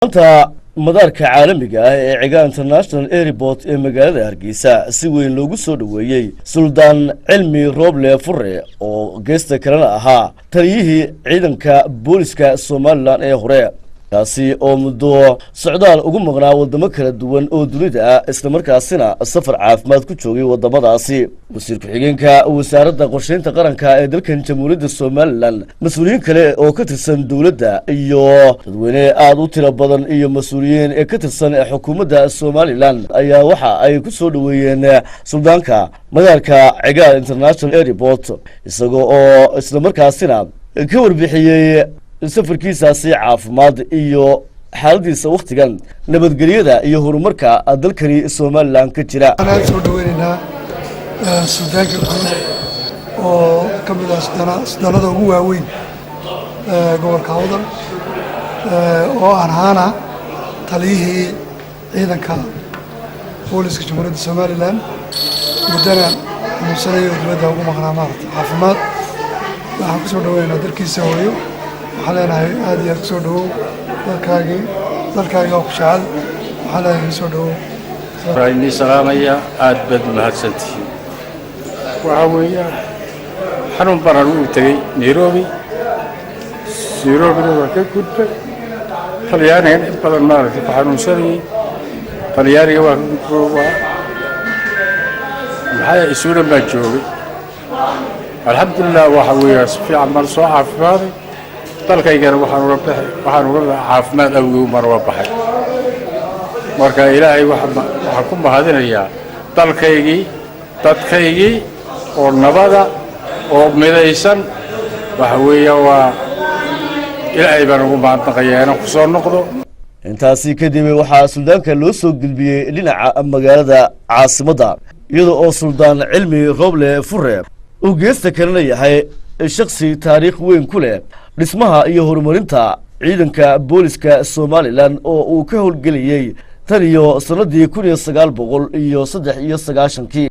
maanta madaarka caalamiga ah ee Cigaa International Airport ee magaalada Hargeysa si weyn loogu soo dhaweeyay Suldaan Cilmi Rooble Fure oo geesta kalena ahaa taliyihii ciidanka booliska Soomaaliland ee hore kaasi oo muddo socdaal ugu maqnaa wadamo kala duwan oo dunida ah isla markaasina safar caafimaad ku joogay wadamadaasi wasiir ku-xigeenka wasaaradda qorsheynta qaranka ee dalkan Jamhuuriyadda Soomaaliland mas'uuliyiin kale oo ka tirsan dawladda iyo dadweyne aad u tiro badan iyo mas'uuliyiin ka tirsan xukuumadda Soomaaliland ayaa waxa ay ku soo dhaweeyeen suldaanka madaarka Cigaa International Airport isagoo oo isla markaasina ka warbixiyay safarkiisaasi caafimaad iyo xaaladiisa waqtigan nabadgelyada iyo horumarka dalkani Soomaaliland ka jira anaa soo dhaweynaa suldaanka oo ka mid ah sudaanada ugu waaweyn gobolka Awdal oo ahaana taliyihii ciidanka booliska Jamhuuriyadda Soomaaliland mudana muusanayo dibadda ugu maqnaa maarta caafimaad waxaan ku soo dhaweynaa dalkiisa hooyo حالنا هذه السودو ذلكاجي وخشال حالنا السودو رأيني سلامية أدبد مهتسنتي وعوية حنون برانو تري نيروبي لو كنت طلياني بدل ما في حنون سري طلياني وكنت الحياة يسوون مجوري الحمد لله وحوية في عمل صاحب فاضي dalkaygana waxaan uga caafimaad awgeed marwa baxay marka ilaahay waxaan ku mahadinayaa dadkaygii oo nabada oo midaysan waxa weeye waa ilaahay baan ugu mahadnaqayaa inaan ku soo noqdo intaasi kadib waxaa suldaanka loo soo gudbiyay dhinaca magaalada caasimadda iyadoo oo Suldaan Cilmi Rooble Fure uu geesta kalena yahay shakhsi taariikh weyn ku leh dhismaha iyo horumarinta ciidanka booliska Soomaaliland oo uu ka howlgeliyay tan iyo sanadii 1993